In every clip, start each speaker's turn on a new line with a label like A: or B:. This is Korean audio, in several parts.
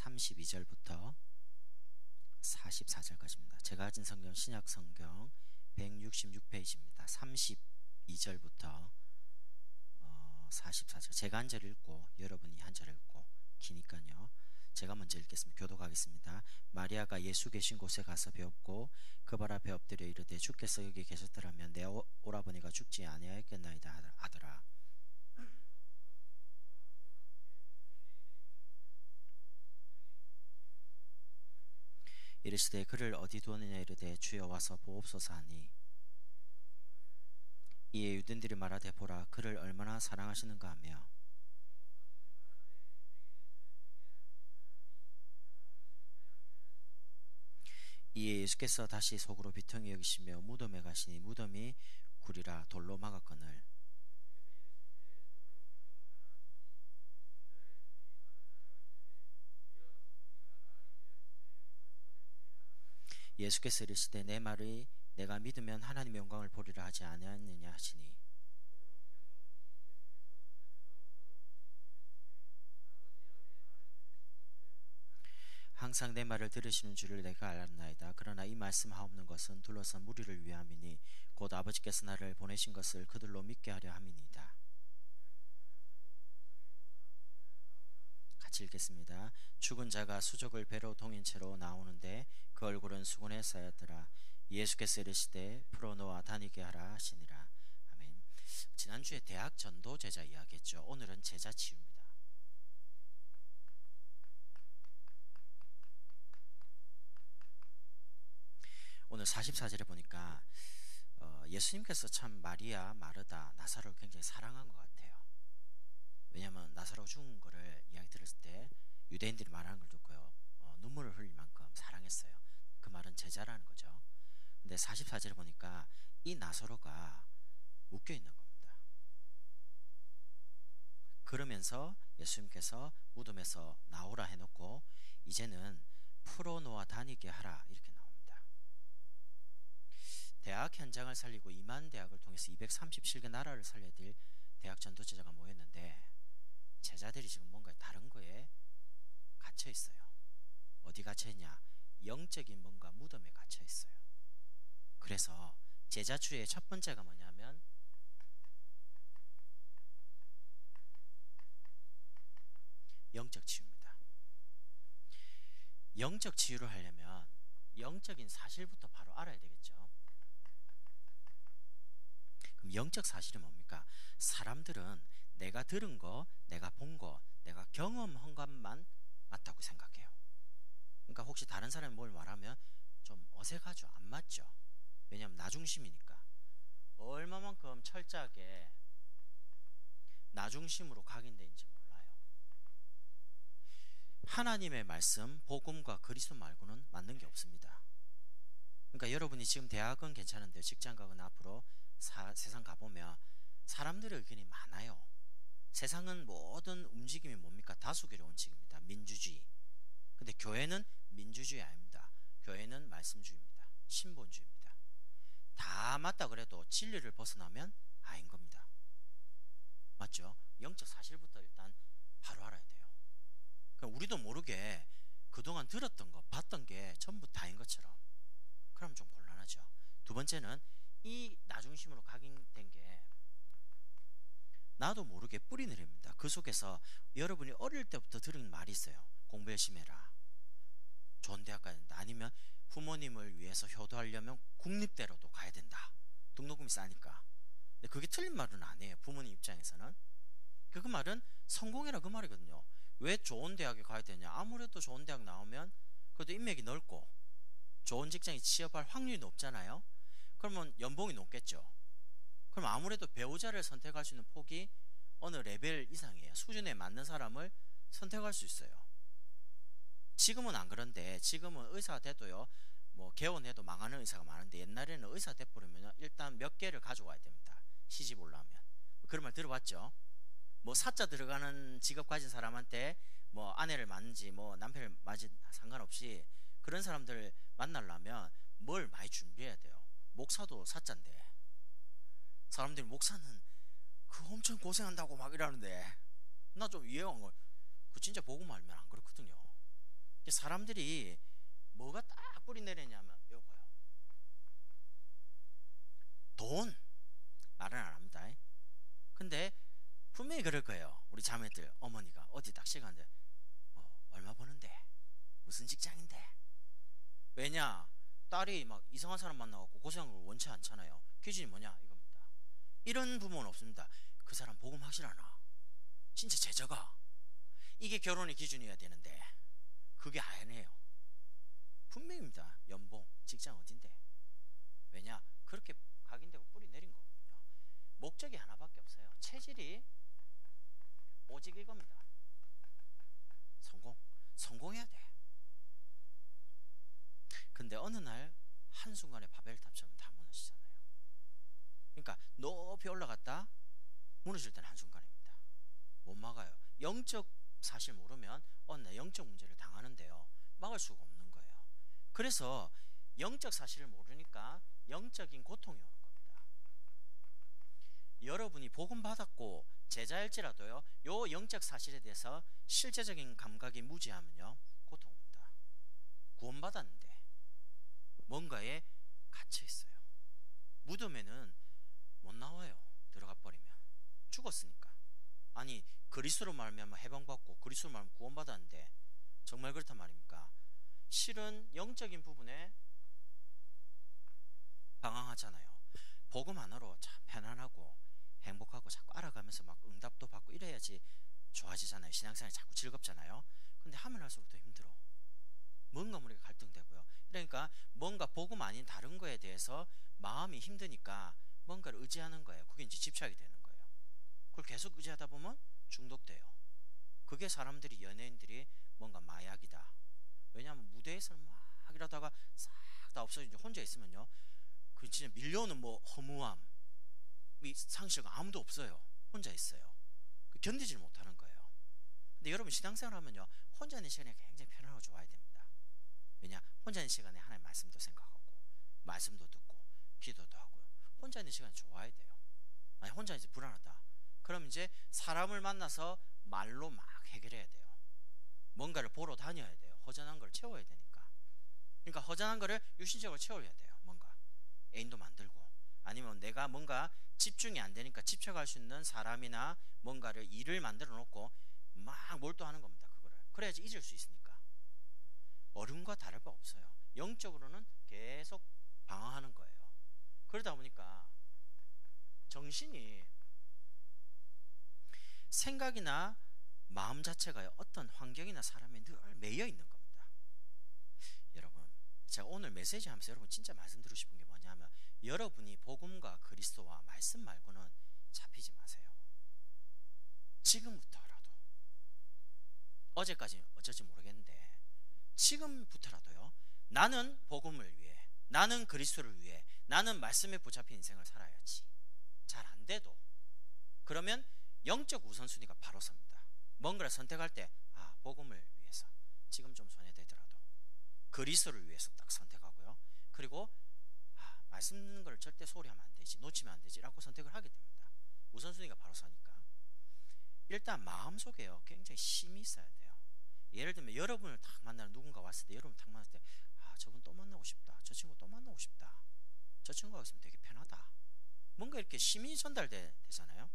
A: 32절부터 44절까지입니다. 제가 가진 성경 신약 성경 166페이지입니다. 32절부터 44절. 제가 한 절 읽고 여러분이 한 절 읽고 기니까요. 제가 먼저 읽겠습니다. 교독하겠습니다. 마리아가 예수 계신 곳에 가서 배웠고 그 발 앞에 엎드려 이르되 주께서 여기 계셨더라면 내 오라버니가 죽지 아니하였겠나이다 하더라. 이르시되 그를 어디 두었느냐 이르되 주여 와서 보옵소서 하니 이에 유대인들이 말하되 보라 그를 얼마나 사랑하시는가 하며 이에 예수께서 다시 속으로 비통히 여기시며 무덤에 가시니 무덤이 굴이라 돌로 막았거늘 예수께서 이르시되 내 말이 내가 믿으면 하나님의 영광을 보리라 하지 아니하느냐 하시니 항상 내 말을 들으시는 줄을 내가 알았나이다. 그러나 이 말씀하옵는 것은 둘러선 무리를 위함이니 곧 아버지께서 나를 보내신 것을 그들로 믿게 하려 함이니이다. 같이 읽겠습니다. 죽은 자가 수족을 배로 동인 채로 나오는데 그 얼굴은 수건에 쌓였더라. 예수께서 이르시되 풀어 놓아 다니게 하라 하시니라. 아멘. 지난주에 대학 전도 제자 이야기했죠. 오늘은 제자 치유입니다. 오늘 44절에 보니까 예수님께서 참 마리아, 마르다, 나사로를 굉장히 사랑한 것 같아요. 왜냐하면 나사로 죽은 거를 이야기 들었을 때 유대인들이 말하는 걸 듣고요 눈물을 흘릴 만큼 사랑했어요. 그 말은 제자라는 거죠. 근데 44절에 보니까 이 나사로가 묶여 있는 겁니다. 그러면서 예수님께서 무덤에서 나오라 해놓고 이제는 풀어놓아 다니게 하라 이렇게 나옵니다. 대학 현장을 살리고 2만 대학을 통해서 237개 나라를 살려야 될 대학 전도 제자가 모였는데 제자들이 지금 뭔가 다른 거에 갇혀 있어요. 어디 갇혀 있냐? 영적인 뭔가 무덤에 갇혀 있어요. 그래서 제자 추의 첫 번째가 뭐냐면 영적 치유입니다. 영적 치유를 하려면 영적인 사실부터 바로 알아야 되겠죠. 그럼 영적 사실이 뭡니까? 사람들은 내가 들은 거, 내가 본 거, 내가 경험한 것만 맞다고 생각해요. 그러니까 혹시 다른 사람이 뭘 말하면 좀 어색하죠. 안 맞죠. 왜냐하면 나 중심이니까. 얼마만큼 철저하게 나 중심으로 각인되는지 몰라요. 하나님의 말씀, 복음과 그리스도 말고는 맞는 게 없습니다. 그러니까 여러분이 지금 대학은 괜찮은데요. 직장 가거나 앞으로 세상 가보면 사람들의 의견이 많아요. 세상은 모든 움직임이 뭡니까? 다수결의 원칙입니다. 민주주의. 근데 교회는 민주주의 아닙니다. 교회는 말씀주의입니다. 신본주의입니다. 다 맞다 그래도 진리를 벗어나면 아닌 겁니다. 맞죠? 영적 사실부터 일단 바로 알아야 돼요. 그러니까 우리도 모르게 그동안 들었던 거, 봤던 게 전부 다인 것처럼. 그럼 좀 곤란하죠. 두 번째는 이 나중심으로 각인된 게 나도 모르게 뿌리 내립니다. 그 속에서 여러분이 어릴 때부터 들은 말이 있어요. 공부 열심히 해라. 좋은 대학 가야 된다. 아니면 부모님을 위해서 효도하려면 국립대로도 가야 된다. 등록금이 싸니까. 근데 그게 틀린 말은 아니에요. 부모님 입장에서는. 그 말은 성공해라 그 말이거든요. 왜 좋은 대학에 가야 되냐? 아무래도 좋은 대학 나오면 그래도 인맥이 넓고 좋은 직장에 취업할 확률이 높잖아요. 그러면 연봉이 높겠죠. 그럼 아무래도 배우자를 선택할 수 있는 폭이 어느 레벨 이상이에요. 수준에 맞는 사람을 선택할 수 있어요. 지금은 안 그런데 지금은 의사가 돼도요 뭐 개원해도 망하는 의사가 많은데 옛날에는 의사 돼버리면 일단 몇 개를 가져와야 됩니다. 시집 올라오면. 그런 말 들어봤죠? 뭐 사자 들어가는 직업 가진 사람한테 뭐 아내를 맞는지 뭐 남편을 맞지 상관없이 그런 사람들 만나려면 뭘 많이 준비해야 돼요. 목사도 사자인데 사람들이 목사는 그 엄청 고생한다고 막 이러는데 나 좀 이해가 안 가. 그 진짜 보고 말면 안 그렇거든요. 사람들이 뭐가 딱 뿌리 내리냐면 요거요. 돈. 말은 안 합니다. 근데 분명히 그럴 거예요. 우리 자매들 어머니가 어디 딱 시간인데 뭐 얼마 버는데, 무슨 직장인데. 왜냐, 딸이 막 이상한 사람 만나갖고 고생한 걸 원치 않잖아요. 기준이 뭐냐 이겁니다. 이런 부분은 없습니다. 그 사람 복음 확실하나, 진짜 제자가, 이게 결혼의 기준이어야 되는데 그게 아니에요. 분명입니다. 연봉, 직장 어딘데. 왜냐, 그렇게 각인되고 뿌리 내린 거거든요. 목적이 하나밖에 없어요. 체질이 오직 이겁니다. 성공해야 돼. 근데 어느 날 한순간에 바벨탑처럼 다 무너지잖아요. 그러니까 높이 올라갔다 무너질 때는 한순간입니다. 못 막아요. 영적 사실 모르면 어느 날 영적 문제를 당하는데요, 막을 수가 없는 거예요. 그래서 영적 사실을 모르니까 영적인 고통이 오는 겁니다. 여러분이 복음 받았고 제자일지라도요, 요 영적 사실에 대해서 실제적인 감각이 무지하면요 고통 옵니다. 구원받았는데 뭔가에 갇혀 있어요. 무덤에는 못 나와요. 들어가 버리면 죽었으니까. 아니, 그리스도로 말하면 해방받고 그리스도로 말하면 구원받았는데 정말 그렇단 말입니까? 실은 영적인 부분에 방황하잖아요. 복음 하나로 참 편안하고 행복하고 자꾸 알아가면서 막 응답도 받고 이래야지 좋아지잖아요. 신앙생활이 자꾸 즐겁잖아요. 근데 하면 할수록 더 힘들어. 뭔가 우리가 갈등되고요. 그러니까 뭔가 복음 아닌 다른 거에 대해서 마음이 힘드니까 뭔가를 의지하는 거예요. 그게 이제 집착이 되는 거예요. 그걸 계속 의지하다 보면 중독돼요. 그게 사람들이, 연예인들이 뭔가 마약이다. 왜냐하면 무대에서는 막 이러다가 싹 다 없어지죠. 혼자 있으면요, 그 진짜 밀려오는 뭐 허무함, 이 상실감 아무도 없어요. 혼자 있어요. 견디질 못하는 거예요. 근데 여러분 신앙생활 하면요, 혼자 있는 시간이 굉장히 편안하고 좋아야 됩니다. 왜냐, 혼자 있는 시간에 하나님 말씀도 생각하고 말씀도 듣고 기도도 하고요. 혼자 있는 시간이 좋아야 돼요. 만약 혼자 이제 불안하다, 그럼 이제 사람을 만나서 말로 막 해결해야 돼요. 뭔가를 보러 다녀야 돼요. 허전한 걸 채워야 되니까. 그러니까 허전한 거를 유신적으로 채워야 돼요. 뭔가 애인도 만들고, 아니면 내가 뭔가 집중이 안 되니까 집착할 수 있는 사람이나 뭔가를, 일을 만들어 놓고 막 몰두하는 겁니다. 그거를 그래야지 잊을 수 있으니까. 어른과 다를 바 없어요. 영적으로는 계속 방황하는 거예요. 그러다 보니까 정신이, 생각이나 마음 자체가 어떤 환경이나 사람에 늘 매여 있는 겁니다. 여러분, 제가 오늘 메시지 하면서 여러분 진짜 말씀드리고 싶은 게 뭐냐면, 여러분이 복음과 그리스도와 말씀 말고는 잡히지 마세요. 지금부터라도, 어제까지 어쩔지 모르겠는데 지금부터라도요, 나는 복음을 위해, 나는 그리스도를 위해, 나는 말씀에 붙잡힌 인생을 살아야지. 잘 안 돼도 그러면 영적 우선순위가 바로 섭니다. 뭔가를 선택할 때, 아, 복음을 위해서 지금 좀 손해되더라도 그리스도를 위해서 딱 선택하고요. 그리고 말씀 듣는 걸 절대 소홀히하면 안 되지, 놓치면 안 되지라고 선택을 하게 됩니다. 우선순위가 바로 서니까. 일단 마음속에요, 굉장히 힘이 있어야 돼요. 예를 들면 여러분을 딱 만나는 누군가 왔을 때, 여러분 딱 만났을 때, 아, 저분 또 만나고 싶다, 저 친구 또 만나고 싶다, 저 친구가 있으면 되게 편하다, 뭔가 이렇게 힘이 전달되잖아요.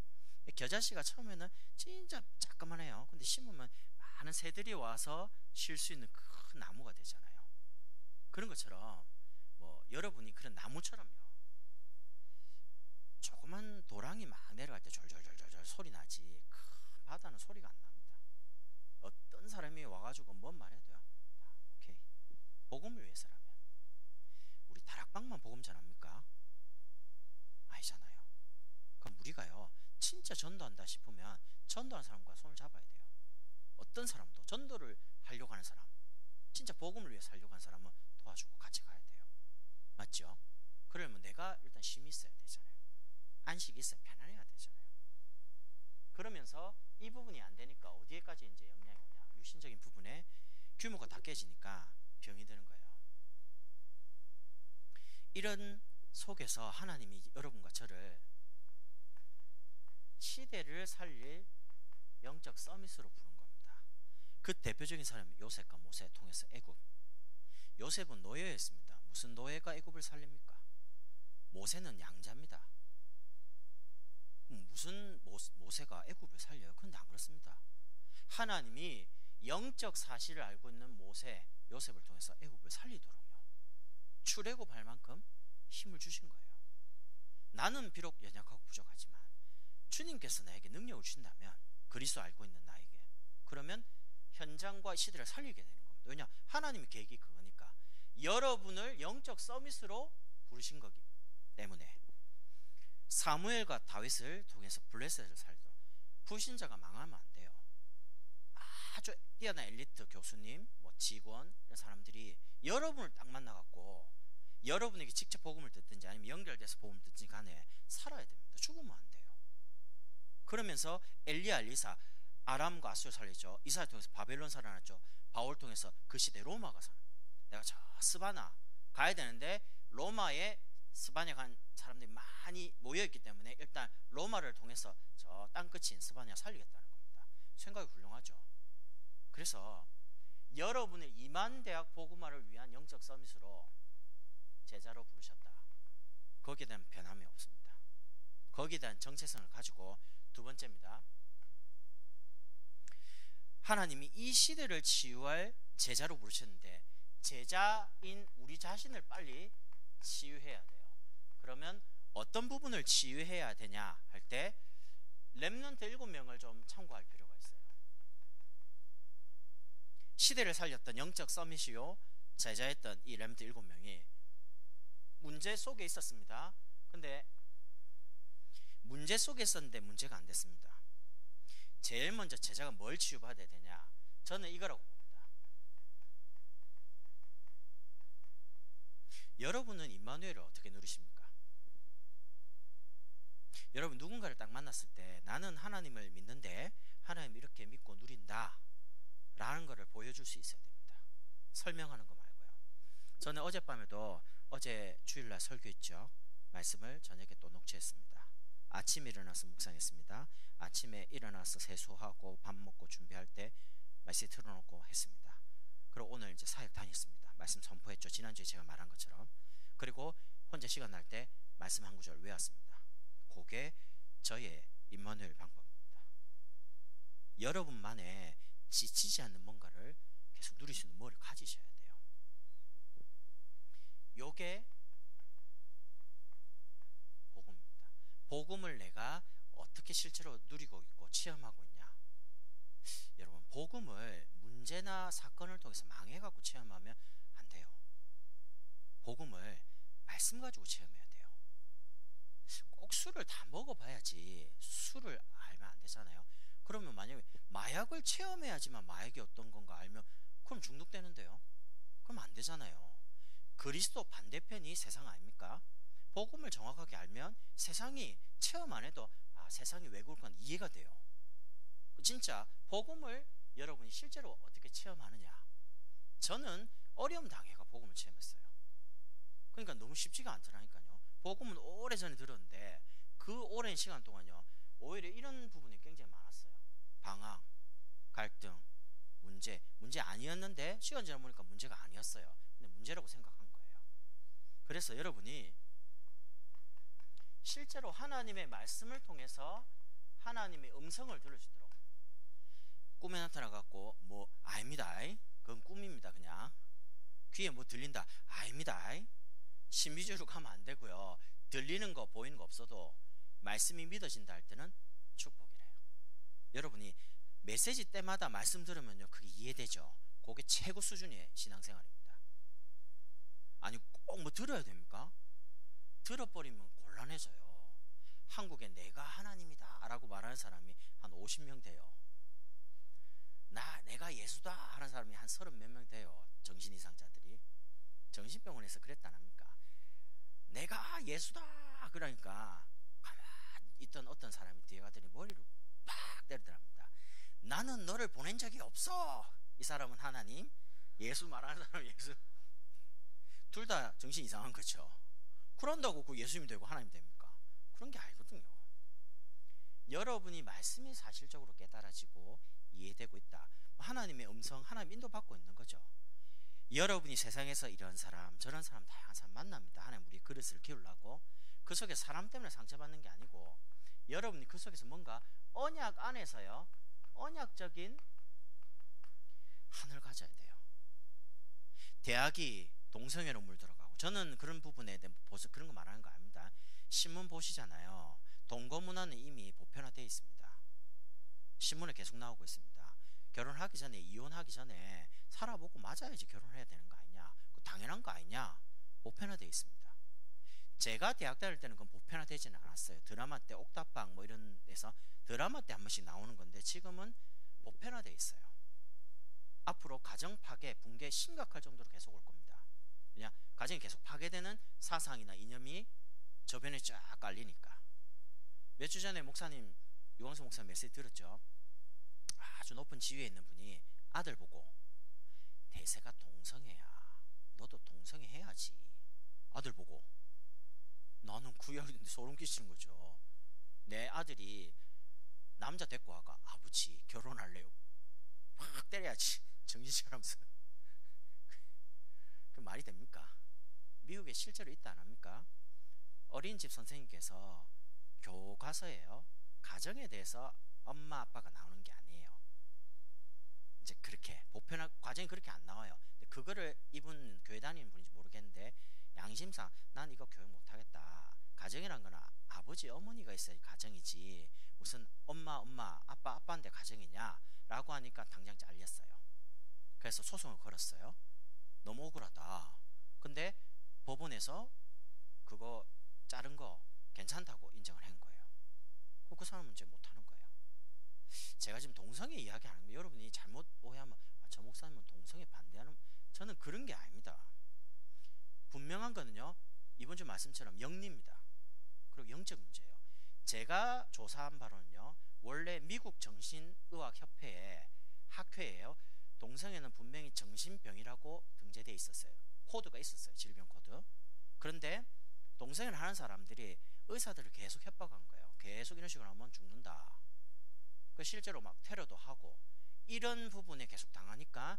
A: 겨자씨가 처음에는 진짜 자그만해요. 근데 심으면 많은 새들이 와서 쉴 수 있는 큰 나무가 되잖아요. 그런 것처럼 뭐 여러분이 그런 나무처럼요, 조그만 도랑이 막 내려갈 때 졸졸졸졸 소리 나지 큰 바다는 소리가 안 납니다. 어떤 사람이 와가지고 뭔 말해도요, 다 오케이. 복음을 위해서라면. 우리 다락방만 복음 전합니까? 아니잖아요. 그럼 우리가요, 진짜 전도한다 싶으면 전도하는 사람과 손을 잡아야 돼요. 어떤 사람도 전도를 하려고 하는 사람, 진짜 복음을 위해 살려고 하는 사람은 도와주고 같이 가야 돼요. 맞죠? 그러면 내가 일단 힘이 있어야 되잖아요. 안식이 있어야 편안해야 되잖아요. 그러면서 이 부분이 안 되니까 어디에까지 이제 영향이 오냐, 유신적인 부분에 규모가 다 깨지니까 병이 드는 거예요. 이런 속에서 하나님이 여러분과 저를 시대를 살릴 영적 서밋으로 부른 겁니다. 그 대표적인 사람이 요셉과 모세 통해서 애굽. 요셉은 노예였습니다. 무슨 노예가 애굽을 살립니까? 모세는 양자입니다. 그럼 무슨 모세가 애굽을 살려요? 그런데 안 그렇습니다. 하나님이 영적 사실을 알고 있는 모세, 요셉을 통해서 애굽을 살리도록요, 출애굽할 만큼 힘을 주신 거예요. 나는 비록 연약하고 부족하지만 주님께서 나에게 능력을 주신다면, 그리스도 알고 있는 나에게, 그러면 현장과 시대를 살리게 되는 겁니다. 왜냐? 하나님의 계획이 그거니까. 여러분을 영적 서밋으로 부르신 거기 때문에. 사무엘과 다윗을 통해서 블레셋을 살도록. 불신자가 망하면 안 돼요. 아주 뛰어난 엘리트 교수님, 뭐 직원, 이런 사람들이 여러분을 딱 만나갖고 여러분에게 직접 복음을 듣든지 아니면 연결돼서 복음을 듣든지 간에 살아야 됩니다. 죽으면 안 돼요. 그러면서 엘리야, 엘리사, 아람과 아수를 살리죠. 이사를 통해서 바벨론 살아났죠. 바울 통해서 그 시대 로마가 살아. 내가 저 스바나 가야 되는데 로마에 스바냐 간 사람들이 많이 모여있기 때문에 일단 로마를 통해서 저 땅끝인 스바냐 살리겠다는 겁니다. 생각이 훌륭하죠. 그래서 여러분을 이만대학 복음화를 위한 영적 서밋으로 제자로 부르셨다. 거기에 대한 변함이 없습니다. 거기에 대한 정체성을 가지고, 두 번째입니다. 하나님이 이 시대를 치유할 제자로 부르셨는데 제자인 우리 자신을 빨리 치유해야 돼요. 그러면 어떤 부분을 치유해야 되냐 할 때 렘넌트 7명을 좀 참고할 필요가 있어요. 시대를 살렸던 영적 서밋이요, 제자였던 이 렘넌트 7명이 문제 속에 있었습니다. 근데 문제 속에 있었는데 문제가 안 됐습니다. 제일 먼저 제자가 뭘 치유받아야 되냐? 저는 이거라고 봅니다. 여러분은 임마누엘을 어떻게 누리십니까? 여러분 누군가를 딱 만났을 때 나는 하나님을 믿는데 하나님 이렇게 믿고 누린다 라는 거를 보여줄 수 있어야 됩니다. 설명하는 거 말고요. 저는 어젯밤에도, 어제 주일날 설교했죠. 말씀을 저녁에 또 녹취했습니다. 아침에 일어나서 묵상했습니다. 아침에 일어나서 세수하고 밥 먹고 준비할 때 말씀 틀어놓고 했습니다. 그리고 오늘 이제 사역 다녔습니다. 말씀 선포했죠. 지난주에 제가 말한 것처럼. 그리고 혼자 시간 날 때 말씀 한 구절 외웠습니다. 그게 저의 임마누엘 방법입니다. 여러분만의 지치지 않는 뭔가를 계속 누릴 수 있는 뭐를 가지셔야 돼요. 요게 복음입니다. 복음을 내가 어떻게 실제로 누리고 있고 체험하고 있냐? 여러분, 복음을 문제나 사건을 통해서 망해갖고 체험하면 안 돼요. 복음을 말씀 가지고 체험해야 돼요. 꼭 술을 다 먹어봐야지 술을 알면 안 되잖아요. 그러면 만약에 마약을 체험해야지만 마약이 어떤 건가 알면 그럼 중독되는데요. 그럼 안 되잖아요. 그리스도 반대편이 세상 아닙니까? 복음을 정확하게 알면 세상이 체험 안 해도 세상이 왜 그럴까 이해가 돼요. 진짜 복음을 여러분이 실제로 어떻게 체험하느냐? 저는 어려움 당해가 복음을 체험했어요. 그러니까 너무 쉽지가 않더라니까요. 복음은 오래전에 들었는데 그 오랜 시간 동안요, 오히려 이런 부분이 굉장히 많았어요. 방황, 갈등, 문제 아니었는데 시간 지나 보니까 문제가 아니었어요. 근데 문제라고 생각한 거예요. 그래서 여러분이 실제로 하나님의 말씀을 통해서 하나님의 음성을 들을 수 있도록, 꿈에 나타나갖고 뭐 아닙니다, 그건 꿈입니다, 그냥 귀에 뭐 들린다, 아닙니다, 신비주의로 가면 안 되고요. 들리는 거 보이는 거 없어도 말씀이 믿어진다 할 때는 축복이래요. 여러분이 메시지 때마다 말씀 들으면요 그게 이해되죠. 그게 최고 수준의 신앙생활입니다. 아니 꼭 뭐 들어야 됩니까? 들어버리면 곤란해져요. 한국에 내가 하나님이다 라고 말하는 사람이 한 50명 돼요. 내가 예수다 하는 사람이 한 30몇 명 돼요. 정신 이상자들이. 정신병원에서 그랬다 안 합니까? 내가 예수다 그러니까 가만히 있던 어떤 사람이 뒤에 가더니 머리를 팍 때리더랍니다. 나는 너를 보낸 적이 없어. 이 사람은 하나님, 예수 말하는 사람은 예수. 둘 다 정신 이상한 거죠. 그런다고 그 예수님이 되고 하나님 됩니까? 그런 게 아니거든요. 여러분이 말씀이 사실적으로 깨달아지고 이해되고 있다. 하나님의 음성, 하나님 인도받고 있는 거죠. 여러분이 세상에서 이런 사람 저런 사람 다양한 사람 만납니다. 하나님 우리 그릇을 기울라고. 그 속에 사람 때문에 상처받는 게 아니고 여러분이 그 속에서 뭔가 언약 안에서요, 언약적인 한을 가져야 돼요. 대학이 동성애로 물들어가고, 저는 그런 부분에 대해 그런 거 말하는 거 아닙니다. 신문 보시잖아요. 동거문화는 이미 보편화되어 있습니다. 신문에 계속 나오고 있습니다. 결혼하기 전에, 이혼하기 전에 살아보고 맞아야지 결혼해야 되는 거 아니냐, 그 당연한 거 아니냐, 보편화되어 있습니다. 제가 대학 다닐 때는 그건 보편화되지는 않았어요. 드라마 때 옥탑방 뭐 이런 데서 드라마 때 한 번씩 나오는 건데, 지금은 보편화되어 있어요. 앞으로 가정 파괴, 붕괴 심각할 정도로 계속 올 겁니다. 그냥 가정이 계속 파괴되는 사상이나 이념이 저변에 쫙 깔리니까. 몇 주 전에 목사님, 유광수 목사님 메시지 들었죠? 아주 높은 지위에 있는 분이 아들 보고, 대세가 동성애야, 너도 동성애 해야지. 아들 보고. 나는 구약인데 소름 끼치는 거죠. 내 아들이 남자 데리고 와가, 아버지 결혼할래요, 확 때려야지, 정신 차리면서. 그 말이 됩니까? 미국에 실제로 있다 안 합니까? 어린이집 선생님께서 교과서예요, 가정에 대해서 엄마 아빠가 나오는 게 아니에요. 이제 그렇게 보편화 과정이 그렇게 안 나와요. 근데 그거를 이분 교회 다니는 분인지 모르겠는데, 양심상 난 이거 교육 못하겠다, 가정이란 거는 아버지 어머니가 있어야 가정이지 무슨 엄마 아빠인데 가정이냐 라고 하니까 당장 잘렸어요. 그래서 소송을 걸었어요. 너무 억울하다. 근데 법원에서 그거 자른 거 괜찮다고 인정을 한 거예요. 그 사람은 이제 못하는 거예요. 제가 지금 동성애 이야기하는 거, 여러분이 잘못 오해하면 저 목사님은 동성애 반대하는, 저는 그런 게 아닙니다. 분명한 거는요, 이번 주 말씀처럼 영리입니다. 그리고 영적 문제예요. 제가 조사한 바로는요, 원래 미국 정신의학협회의 학회예요. 동성애는 분명히 정신병이라고 등재되어 있었어요. 코드가 있었어요, 질병 코드. 그런데 동성애를 하는 사람들이 의사들을 계속 협박한 거예요. 계속 이런 식으로 하면 죽는다. 실제로 막 테러도 하고 이런 부분에 계속 당하니까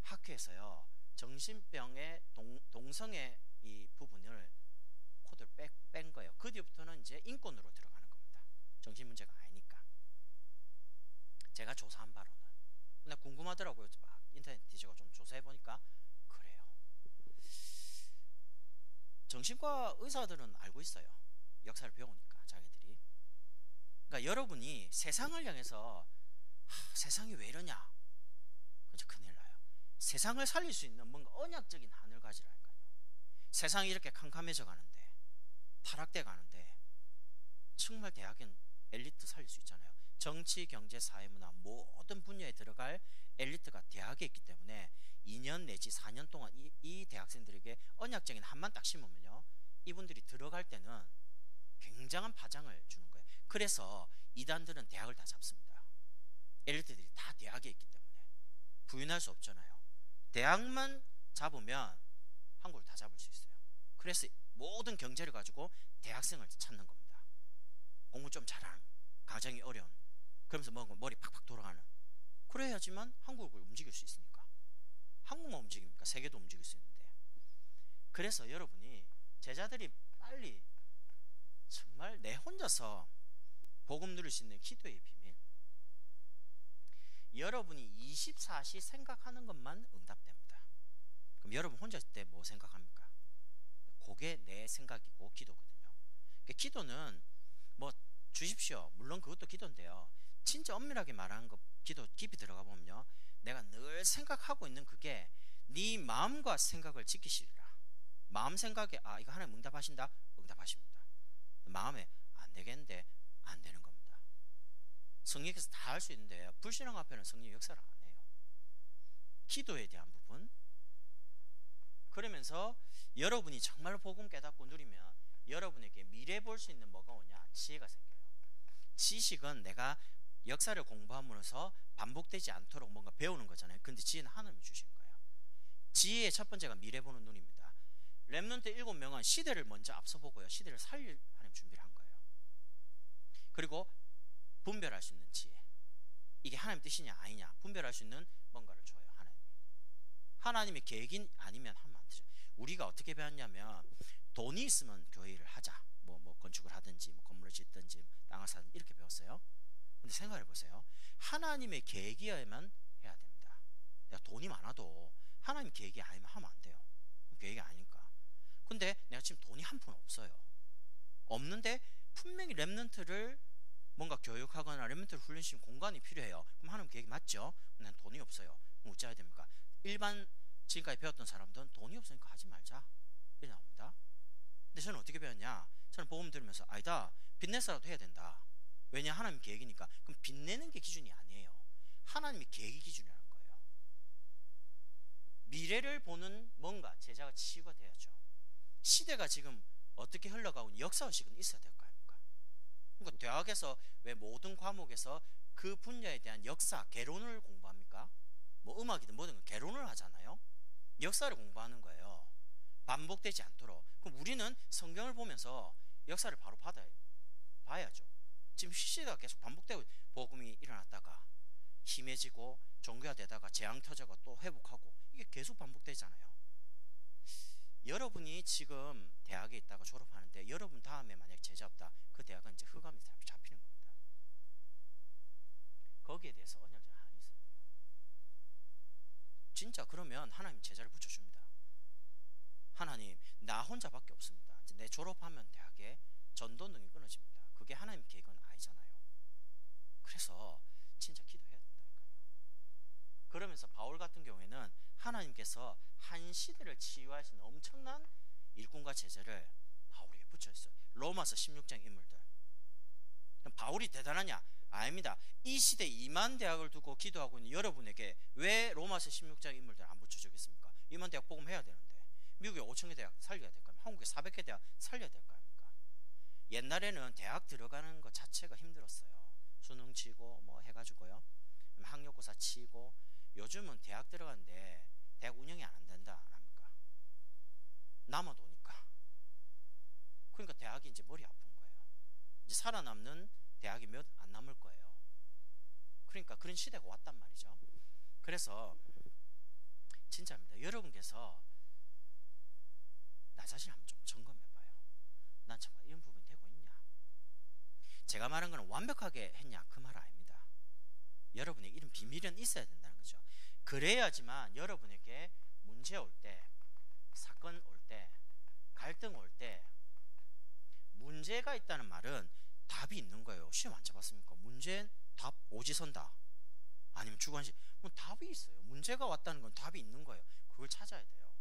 A: 학회에서요, 정신병의 동성애 이 부분을 코드를 뺀 거예요. 그 뒤부터는 이제 인권으로 들어가는 겁니다. 정신 문제가 아니니까. 제가 조사한 바로는. 근데 궁금하더라고요. 막 인터넷 뒤지고 좀 조사해 보니까 그래요. 정신과 의사들은 알고 있어요. 역사를 배우니까 자기들이. 그러니까 여러분이 세상을 향해서 세상이 왜 이러냐, 그죠? 큰일 나요. 세상을 살릴 수 있는 뭔가 언약적인 한을 가지라니까요. 세상이 이렇게 캄캄해져 가는데, 타락돼 가는데 정말 대학은 엘리트 살릴 수 있잖아요. 정치, 경제, 사회, 문화 모든 분야에 들어갈 엘리트가 대학에 있기 때문에 2년 내지 4년 동안 이 대학생들에게 언약적인 한만 딱 심으면요, 이분들이 들어갈 때는 굉장한 파장을 주는 거예요. 그래서 이단들은 대학을 다 잡습니다. 엘리트들이 다 대학에 있기 때문에 부인할 수 없잖아요. 대학만 잡으면 한국을 다 잡을 수 있어요. 그래서 모든 경제를 가지고 대학생을 찾는 겁니다. 공부 좀 잘하는, 가정이 어려운, 그러면서 뭐 머리 팍팍 돌아가는, 그래야지만 한국을 움직일 수 있으니까. 한국만 움직입니까? 세계도 움직일 수 있는데. 그래서 여러분이, 제자들이 빨리 정말 내 혼자서 복음 누릴 수 있는 기도의 비밀, 여러분이 24시 생각하는 것만 응답됩니다. 그럼 여러분 혼자 있을 때 뭐 생각합니까? 그게 내 생각이고 기도거든요. 그러니까 기도는 뭐 주십시오, 물론 그것도 기도인데요, 진짜 엄밀하게 말하는 거, 기도 깊이 들어가 보면요, 내가 늘 생각하고 있는 그게 네 마음과 생각을 지키시리라. 마음 생각에 이거 하나님 응답하신다, 응답하십니다. 마음에 안 되겠는데 안 되는 겁니다. 성령께서 다 할 수 있는데 불신앙 앞에는 성령 역사를 안 해요. 기도에 대한 부분. 그러면서 여러분이 정말 복음 깨닫고 누리면 여러분에게 미래 볼 수 있는 뭐가 오냐, 지혜가 생겨요. 지식은 내가 역사를 공부함으로써 반복되지 않도록 뭔가 배우는 거잖아요. 근데 지혜는 하나님이 주신 거예요. 지혜의 첫 번째가 미래 보는 눈입니다. 렘넌트 7명은 시대를 먼저 앞서 보고요, 시대를 살릴 하나님 준비를 한 거예요. 그리고 분별할 수 있는 지혜. 이게 하나님 뜻이냐 아니냐 분별할 수 있는 뭔가를 줘요. 하나님의 계획이 아니면 하면 안 되죠. 우리가 어떻게 배웠냐면 돈이 있으면 교회를 하자. 뭐 건축을 하든지 뭐 건물을 짓든지 땅을 사든지 이렇게 배웠어요. 근데 생각해 보세요. 하나님의 계획이어야만 해야 됩니다. 내가 돈이 많아도 하나님 계획이 아니면 하면 안 돼요. 계획이 아니니까. 근데 내가 지금 돈이 한 푼 없어요. 없는데 분명히 렘넌트를 뭔가 교육하거나 렘넌트를 훈련시키는 공간이 필요해요. 그럼 하나님 계획이 맞죠? 난 돈이 없어요. 그럼 어찌 해야 됩니까? 일반 지금까지 배웠던 사람들은 돈이 없으니까 하지 말자 이렇게 나옵니다. 근데 저는 어떻게 배웠냐? 저는 복음 들으면서 아니다, 빚내서라도 해야 된다. 왜냐? 하나님 계획이니까. 그럼 빚내는 게 기준이 아니에요. 하나님의 계획이 기준이라는 거예요. 미래를 보는 뭔가 제자가 치유가 돼야죠. 시대가 지금 어떻게 흘러가고 있는 역사의식은 있어야 될 거 아닙니까? 그러니까 대학에서 왜 모든 과목에서 그 분야에 대한 역사, 개론을 공부합니까? 뭐 음악이든 뭐든 개론을 하잖아요. 역사를 공부하는 거예요. 반복되지 않도록. 그럼 우리는 성경을 보면서 역사를 바로 봐야죠. 지금 시대가 계속 반복되고 복음이 일어났다가 심해지고 종교화되다가 재앙 터져가 또 회복하고 이게 계속 반복되잖아요. 여러분이 지금 대학에 있다가 졸업하는데 여러분 다음에 만약 제자 없다, 그 대학은 이제 흑암에 잡히는 겁니다. 거기에 대해서 언약적 한이 있어야 돼요. 진짜 그러면 하나님 제자를 붙여줍니다. 하나님, 나 혼자밖에 없습니다. 이제 내 졸업하면 대학에 전도능이 끊어집니다. 그게 하나님 계획은 아니잖아요. 그래서 진짜 기도해야 된다니까요. 그러면서 바울 같은 경우에는 하나님께서 한 시대를 치유하신 엄청난 일꾼과 제자를 바울에게 붙여있어요. 로마서 16장 인물들. 그럼 바울이 대단하냐? 아닙니다. 이 시대 2만 대학을 두고 기도하고 있는 여러분에게 왜 로마서 16장 인물들 안 붙여주겠습니까? 2만 대학 복음해야 되는데 미국에 5,000개 대학 살려야 될 거 아닙니까? 한국에 400개 대학 살려야 될 거 아닙니까? 옛날에는 대학 들어가는 것 자체가 힘들었어요. 수능 치고 뭐 해가지고요, 학력고사 치고. 요즘은 대학 들어가는데 대학 운영이 안 된다 안 합니까? 남아도 오니까. 그러니까 대학이 이제 머리 아픈 거예요. 이제 살아남는 대학이 몇 안 남을 거예요. 그러니까 그런 시대가 왔단 말이죠. 그래서 진짜입니다. 여러분께서 나 자신 한번 좀 점검해봐요. 난 정말 이런 부분이 되고 있냐? 제가 말한 거는 완벽하게 했냐 그 말 아닙니다. 여러분의 이런 비밀은 있어야 된다는 거죠. 그래야지만 여러분에게 문제 올 때, 사건 올 때, 갈등 올 때, 문제가 있다는 말은 답이 있는 거예요. 시험 안 쳐봤습니까? 문제 답 오지선다 아니면 주관식, 뭐 답이 있어요. 문제가 왔다는 건 답이 있는 거예요. 그걸 찾아야 돼요.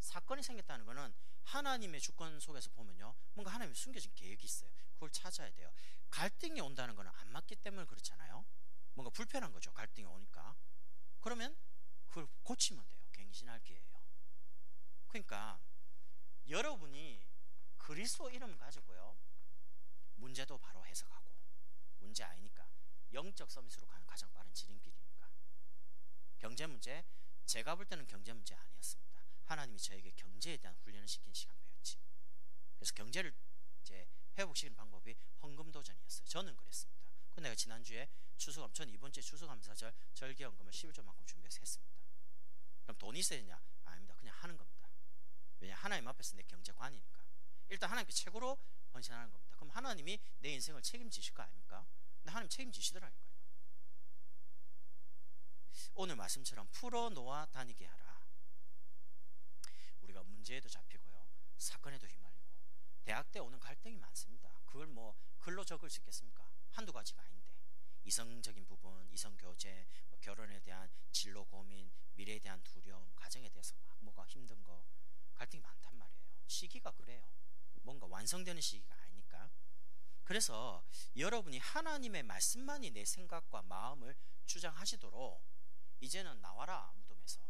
A: 사건이 생겼다는 거는 하나님의 주권 속에서 보면요, 뭔가 하나님의 숨겨진 계획이 있어요. 그걸 찾아야 돼요. 갈등이 온다는 거는 안 맞기 때문에 그렇잖아요. 뭔가 불편한 거죠. 갈등이 오니까. 그러면 그걸 고치면 돼요. 갱신할 기회예요. 그러니까 여러분이 그리스도 이름 가지고요, 문제도 바로 해석하고, 문제 아니니까 영적 서밋으로 가는 가장 빠른 지름길이니까. 경제 문제, 제가 볼 때는 경제 문제 아니었습니다. 하나님이 저에게 경제에 대한 훈련을 시킨 시간표였지. 그래서 경제를 이제 회복시키는 방법이 헌금도전이었어요. 저는 그랬습니다. 근데 내가 지난주에 추수감, 전 이번 주에 추수감사절 절기헌금을 11조만큼 준비해서 했습니다. 그럼 돈이 있어야 되냐? 아닙니다. 그냥 하는 겁니다. 왜냐? 하나님 앞에서 내 경제관이니까. 일단 하나님께 최고로 헌신하는 겁니다. 그럼 하나님이 내 인생을 책임지실 거 아닙니까? 근데 하나님 책임지시더라니까요. 오늘 말씀처럼 풀어놓아 다니게 하라. 우리가 문제에도 잡히고요, 사건에도 휘말리고, 대학 때 오는 갈등이 많습니다. 그걸 뭐 글로 적을 수 있겠습니까? 한두 가지가 아닌데, 이성적인 부분, 이성교제, 뭐 결혼에 대한 진로 고민, 미래에 대한 두려움, 가정에 대해서 막 뭐가 힘든 거, 갈등이 많단 말이에요. 시기가 그래요. 뭔가 완성되는 시기가 아니니까. 그래서 여러분이 하나님의 말씀만이 내 생각과 마음을 주장하시도록 이제는 나와라, 무덤에서.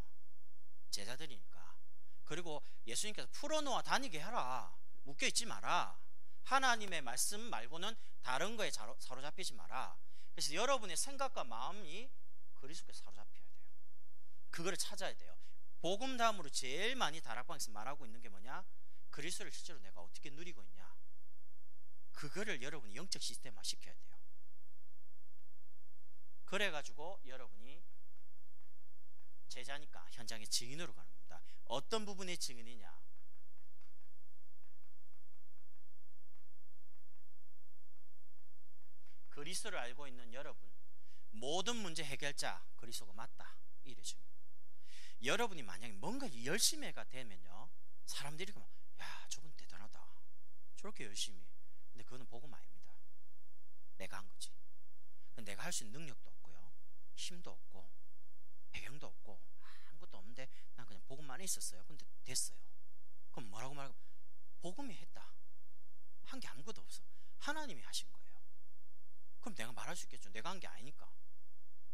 A: 제자들이니까. 그리고 예수님께서 풀어놓아 다니게 하라. 묶여있지 마라. 하나님의 말씀 말고는 다른 거에 사로잡히지 마라. 그래서 여러분의 생각과 마음이 그리스도께 사로잡혀야 돼요. 그거를 찾아야 돼요. 복음 다음으로 제일 많이 다락방에서 말하고 있는 게 뭐냐? 그리스도를 실제로 내가 어떻게 누리고 있냐? 그거를 여러분이 영적 시스템화 시켜야 돼요. 그래가지고 여러분이 제자니까 현장의 증인으로 가는 겁니다. 어떤 부분의 증인이냐? 그리스도를 알고 있는 여러분, 모든 문제 해결자 그리스도가 맞다, 이래 증인. 여러분이 만약에 뭔가 열심히가 되면요, 사람들이 막, 야, 저분 대단하다, 저렇게 열심히. 근데 그거는 복음 아닙니다. 내가 한 거지. 내가 할 수 있는 능력도 없고요, 힘도 없고, 배경도 없고, 아무것도 없는데 난 그냥 복음만 있었어요. 근데 됐어요. 그럼 뭐라고 말하고? 복음이 했다. 한 게 아무것도 없어. 하나님이 하신 거예요. 그럼 내가 말할 수 있겠죠. 내가 한 게 아니니까.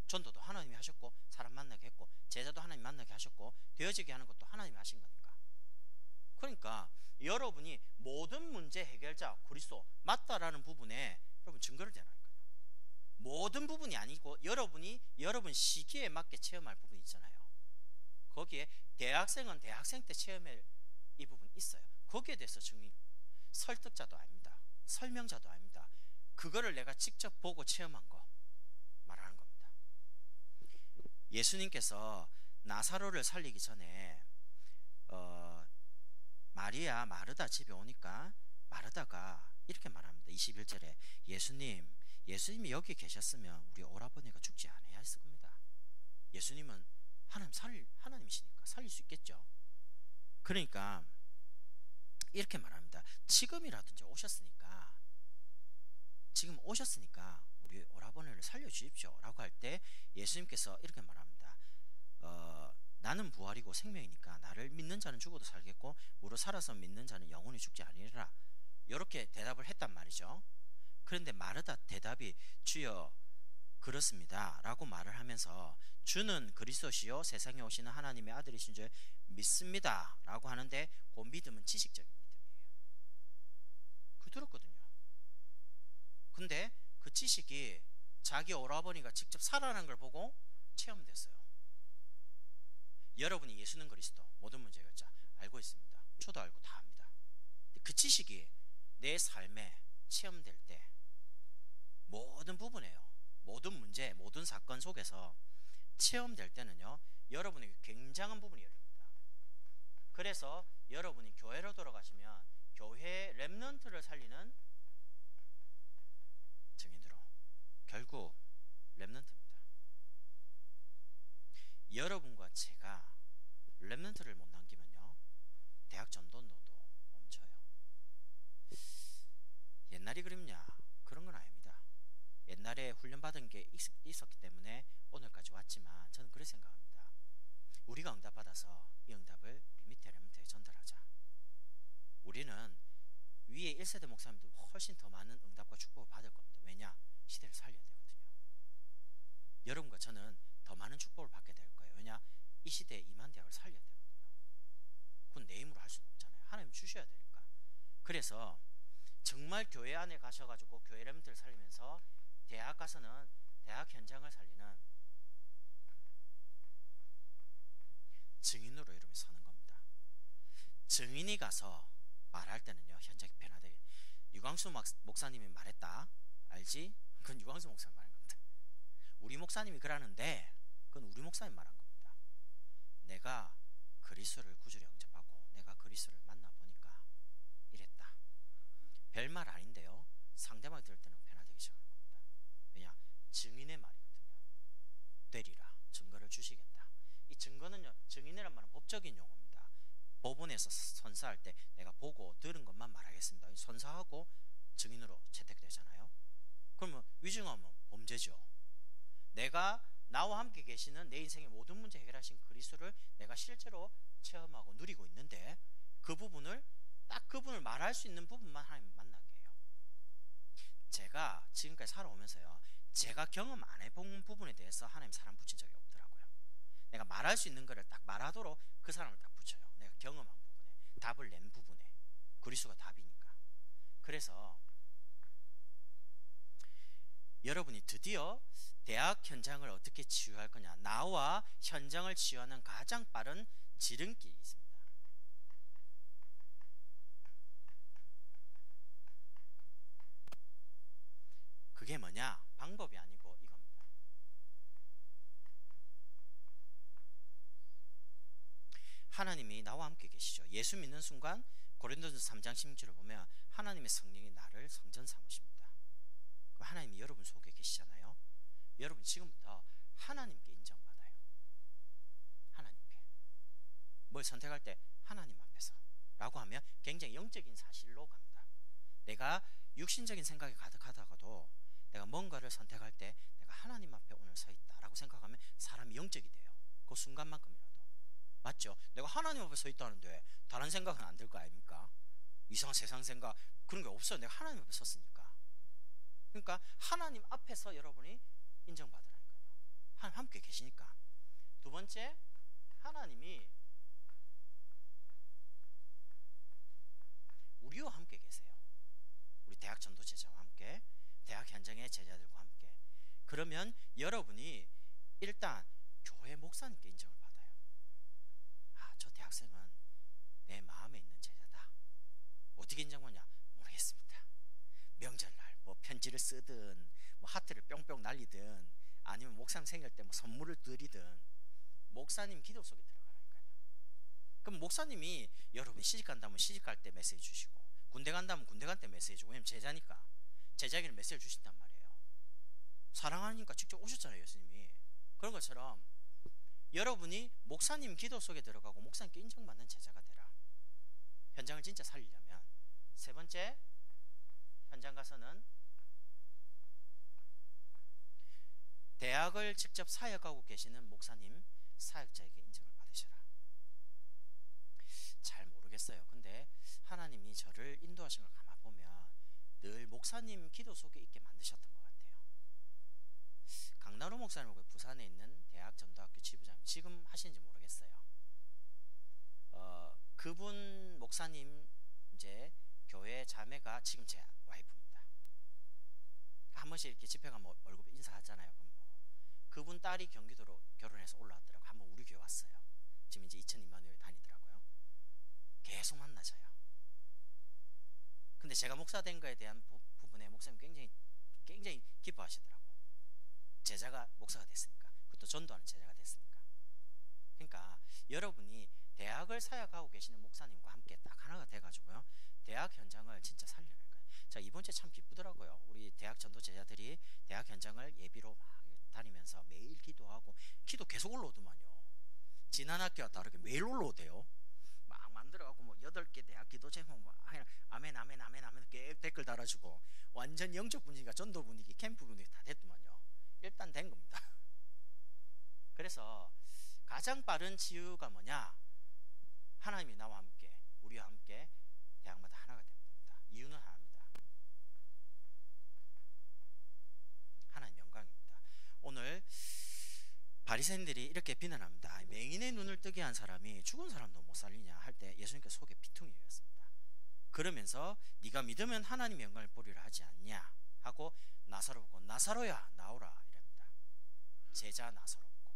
A: 전도도 하나님이 하셨고, 사람 만나게 했고, 제자도 하나님 만나게 하셨고, 되어지게 하는 것도 하나님이 하신 거니까. 그러니까 여러분이 모든 문제 해결자 그리스도 맞다라는 부분에 여러분 증거를 대라니까요. 모든 부분이 아니고 여러분이 여러분 시기에 맞게 체험할 부분이 있잖아요. 거기에 대학생은 대학생 때 체험할 이 부분이 있어요. 거기에 대해서 증인, 설득자도 아닙니다. 설명자도 아닙니다. 그거를 내가 직접 보고 체험한 거 말하는 겁니다. 예수님께서 나사로를 살리기 전에 마리아 마르다 집에 오니까 마르다가 이렇게 말합니다. 21절에 예수님이 여기 계셨으면 우리 오라버니가 죽지 않아야 했을 겁니다. 예수님은 하나님이시니까 살릴 수 있겠죠. 그러니까 이렇게 말합니다. 지금이라든지 오셨으니까 우리 오라버니를 살려주십시오 라고 할 때 예수님께서 이렇게 말합니다. 나는 부활이고 생명이니까 나를 믿는 자는 죽어도 살겠고 무릇 살아서 믿는 자는 영원히 죽지 아니하리라, 이렇게 대답을 했단 말이죠. 그런데 마르다 대답이 주여 그렇습니다 라고 말을 하면서 주는 그리스도시요 세상에 오시는 하나님의 아들이신 줄 믿습니다 라고 하는데, 그 믿음은 지식적인 믿음이에요. 그 들었거든요. 근데 그 지식이 자기 오라버니가 직접 살아난 걸 보고 체험됐어요. 여러분이 예수는 그리스도 모든 문제 해결자 알고 있습니다. 저도 알고 다 압니다. 그 지식이 내 삶에 체험될 때 모든 부분에요, 모든 문제, 모든 사건 속에서 체험될 때는요, 여러분에게 굉장한 부분이 열립니다. 그래서 여러분이 교회로 돌아가시면 교회 렘넌트를 살리는 증인으로, 결국 렘넌트입니다. 여러분과 제가 렘넌트를 못 남기면요, 대학 전도도 멈춰요. 옛날이 그립냐? 그런 건 아닙니다. 옛날에 훈련받은 게 있었기 때문에 오늘까지 왔지만 저는 그렇게 생각합니다. 우리가 응답받아서 이 응답을 우리 밑에 렘넌트에 전달하자. 우리는 위에 1세대 목사님도 훨씬 더 많은 응답과 축복을 받을 겁니다. 왜냐? 시대를 살려야 되거든요. 여러분과 저는 더 많은 축복을 받게 될 거예요. 왜냐? 이 시대에 임한 대학을 살려야 되거든요. 그건 내 힘으로 할 수는 없잖아요. 하나님 주셔야 되니까. 그래서 정말 교회 안에 가셔가지고 교회 렘넌트를 살리면서 대학 가서는 대학 현장을 살리는 증인으로 여러분이 서는 겁니다. 증인이 가서 말할 때는요, 현장이 변화되게. 유광수 목사님이 말했다, 알지? 그건 유광수 목사님 말한 겁니다. 우리 목사님이 그러는데 그건 우리 목사님 말한 겁니다. 내가 그리스도를 구주로 영접하고 내가 그리스도를 만나보니까 이랬다. 별말 아닌데요, 상대방이 들을 때는 변화되기 시작할 겁니다. 왜냐? 증인의 말이거든요. 되리라, 증거를 주시겠다. 이 증거는요, 증인이란 말은 법적인 용어입니다. 법원에서 선사할 때 내가 보고 들은 것만 말하겠습니다. 선사하고 증인으로 채택되잖아요. 그러면 위증하면 범죄죠. 내가 나와 함께 계시는 내 인생의 모든 문제 해결하신 그리스도를 내가 실제로 체험하고 누리고 있는데 그 부분을 딱 그분을 말할 수 있는 부분만 하나님 만나게 해요. 제가 지금까지 살아오면서요, 제가 경험 안 해본 부분에 대해서 하나님 사람 붙인 적이 없더라고요. 내가 말할 수 있는 거를 딱 말하도록 그 사람을 딱 붙여요. 내가 경험한 부분에, 답을 낸 부분에. 그리스도가 답이니까. 그래서 여러분이 드디어 대학 현장을 어떻게 치유할 거냐, 나와 현장을 치유하는 가장 빠른 지름길이 있습니다. 그게 뭐냐? 방법이 아니고 이겁니다. 하나님이 나와 함께 계시죠. 예수 믿는 순간 고린도전서 3장 16절을 보면 하나님의 성령이 나를 성전 삼으십니다. 그럼 하나님이 여러분 속에 계시잖아요. 여러분 지금부터 하나님께 인정받아요. 하나님께. 뭘 선택할 때 하나님 앞에서 라고 하면 굉장히 영적인 사실로 갑니다. 내가 육신적인 생각이 가득하다가도 내가 뭔가를 선택할 때 내가 하나님 앞에 오늘 서 있다라고 생각하면 사람이 영적이 돼요. 그 순간만큼이라도. 맞죠? 내가 하나님 앞에 서 있다는데 다른 생각은 안 들 거 아닙니까? 이상한 세상 생각 그런 게 없어요. 내가 하나님 앞에 섰으니까. 그러니까 하나님 앞에서 여러분이 인정받으라니까요. 하나님 함께 계시니까. 두 번째, 하나님이 우리와 함께 계세요. 우리 대학 전도 제자와 함께, 대학 현장의 제자들과 함께. 그러면 여러분이 일단 교회 목사님께 인정을 받아요. 아, 저 대학생은 내 마음에 있는 제자다. 어떻게 인정받냐? 모르겠습니다. 명절날 뭐 편지를 쓰든 뭐 하트를 뿅뿅 날리든 아니면 목사님 생일 때 뭐 선물을 드리든 목사님 기도 속에 들어가라니까요. 그럼 목사님이 여러분이 시집 간다면 시집 갈 때 메시지 주시고 군대 간다면 군대 갈 때 메시지 주고, 왜냐면 제자니까 제자에게는 메시지를 주신단 말이에요. 사랑하니까 직접 오셨잖아요, 예수님이. 그런 것처럼 여러분이 목사님 기도 속에 들어가고 목사님께 인정받는 제자가 되라. 현장을 진짜 살리려면. 세 번째, 현장 가서는 대학을 직접 사역하고 계시는 목사님, 사역자에게 인정을 받으셔라. 잘 모르겠어요. 근데 하나님이 저를 인도하신 걸 가만 보면 늘 목사님 기도 속에 있게 만드셨던 것 같아요. 강나루 목사님하고 부산에 있는 대학 전도학교 지부장님, 지금 하시는지 모르겠어요. 그분 목사님 이제 교회 자매가 지금 제 와이프입니다. 한 번씩 이렇게 집회 가면 얼굴 인사하잖아요. 그럼 뭐 그분 딸이 경기도로 결혼해서 올라왔더라고. 한번 우리 교회 왔어요. 지금 이제 2002만회를 다니더라고요. 계속 만나져요. 근데 제가 목사 된 거에 대한 부분에 목사님 굉장히 기뻐하시더라고. 제자가 목사가 됐으니까, 그것도 전도하는 제자가 됐으니까. 그러니까 여러분이 대학을 사역하고 계시는 목사님과 함께 딱 하나가 돼가지고요, 대학 현장을 진짜 살리라니까요. 자, 이번 주에 참 기쁘더라고요. 우리 대학 전도 제자들이 대학 현장을 예비로 막 다니면서 매일 기도하고, 기도 계속 올라오더만요. 지난 학기와 다르게 매일 올라오대요. 막 만들어갖고 뭐 8개 대학 기도 제목 막 아멘 아멘 아멘 아멘 댓글 달아주고, 완전 영적 분위기가 전도 분위기, 캠프 분위기 다 됐더만요. 일단 된 겁니다. 그래서 가장 빠른 치유가 뭐냐? 하나님이 나와 함께, 우리와 함께 대학마다 하나가 되면 됩니다. 이유는 하나입니다. 하나님 영광입니다. 오늘 바리새인들이 이렇게 비난합니다. 맹인의 눈을 뜨게 한 사람이 죽은 사람도 못 살리냐 할 때 예수님께서 속에 피퉁이였습니다. 그러면서 네가 믿으면 하나님의 영광을 보리라 하지 않냐 하고 나사로 보고 나사로야 나오라 이랍니다. 제자 나사로 보고.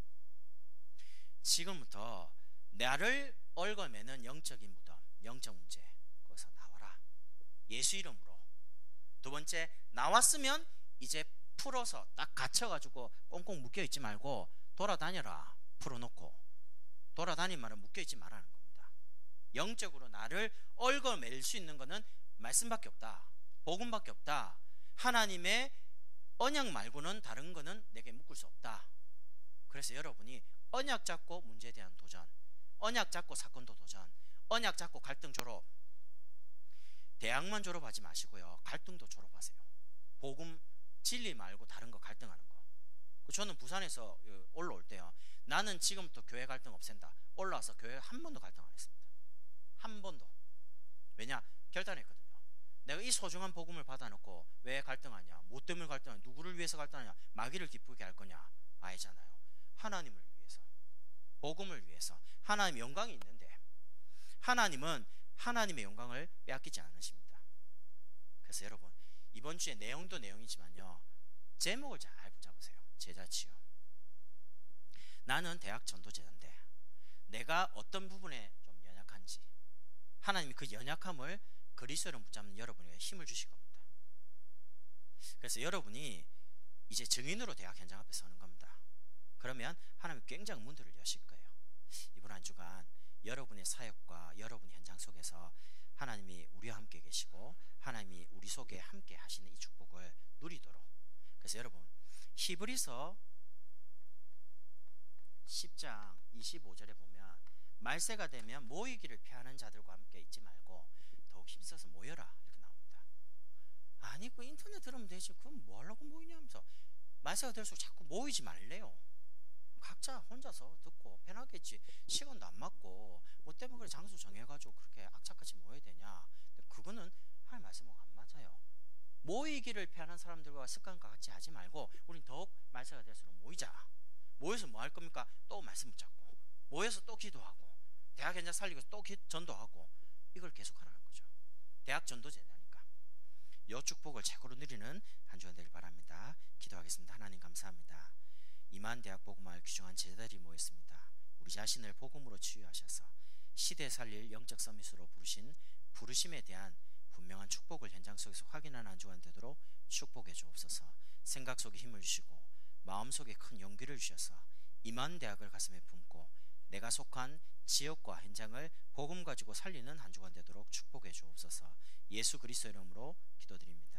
A: 지금부터 나를 얽어매는 영적인 무덤, 영적 문제, 거기서 나와라. 예수 이름으로. 두 번째, 나왔으면 이제 풀어서 딱 갇혀가지고 꽁꽁 묶여있지 말고 돌아다녀라. 풀어놓고 돌아다니는 말은 묶여있지 말라는 겁니다. 영적으로 나를 얽어맬 수 있는 것은 말씀밖에 없다, 복음밖에 없다. 하나님의 언약 말고는 다른 거는 내게 묶을 수 없다. 그래서 여러분이 언약 잡고 문제에 대한 도전, 언약 잡고 사건도 도전, 언약 잡고 갈등 졸업. 대학만 졸업하지 마시고요, 갈등도 졸업하세요. 복음 진리 말고 다른 거 갈등하는 거. 저는 부산에서 올라올 때요, 나는 지금부터 교회 갈등 없앤다. 올라와서 교회 한 번도 갈등 안 했습니다. 한 번도. 왜냐? 결단했거든요. 내가 이 소중한 복음을 받아놓고 왜 갈등하냐, 뭐 때문에 갈등하냐, 누구를 위해서 갈등하냐, 마귀를 기쁘게 할 거냐. 아니잖아요. 하나님을 위해서, 복음을 위해서. 하나님의 영광이 있는데 하나님은 하나님의 영광을 빼앗기지 않으십니다. 그래서 여러분, 이번 주에 내용도 내용이지만요, 제목을 잘 붙잡으세요. 제자치유. 나는 대학 전도제자인데 내가 어떤 부분에 좀 연약한지, 하나님이 그 연약함을 그리스도로 붙잡는 여러분에게 힘을 주실 겁니다. 그래서 여러분이 이제 증인으로 대학 현장 앞에 서는 겁니다. 그러면 하나님이 굉장히 문들을 여실 거예요. 이번 한 주간 여러분의 사역과 여러분 현장 속에서 하나님이 우리와 함께 계시고 하나님이 우리 속에 함께 하시는 이 축복을 누리도록. 그래서 여러분, 히브리서 10장 25절에 보면 말세가 되면 모이기를 피하는 자들과 함께 있지 말고 더욱 힘써서 모여라 이렇게 나옵니다. 아니 그 인터넷 들으면 되지 그럼 뭐 하려고 모이냐 하면서 말세가 될수록 자꾸 모이지 말래요. 각자 혼자서 듣고 편하겠지. 시간도 안 맞고 뭐 때문에 그래 장소 정해가지고 그렇게 악착같이 모여야 되냐. 근데 그거는 하나님 말씀하고 안 맞아요. 모이기를 피하는 사람들과 습관과 같이 하지 말고 우린 더욱 말세가 될수록 모이자. 모여서 뭐 할 겁니까? 또 말씀 붙잡고 모여서 또 기도하고 대학 현장 살리고 또 전도하고 이걸 계속하라는 거죠. 대학 전도 제자니까. 이 축복을 최고로 누리는 한 주가 되길 바랍니다. 기도하겠습니다. 하나님 감사합니다. 이만 대학 복음화를 귀중한 제자들이 모였습니다. 우리 자신을 복음으로 치유하셔서 시대 살릴 영적 서밋으로 부르신 부르심에 대한 분명한 축복을 현장 속에서 확인하는 한 주간 되도록 축복해 주옵소서. 생각 속에 힘을 주시고 마음속에 큰 용기를 주셔서 이만 대학을 가슴에 품고 내가 속한 지역과 현장을 복음 가지고 살리는 한 주간 되도록 축복해 주옵소서. 예수 그리스도 이름으로 기도드립니다.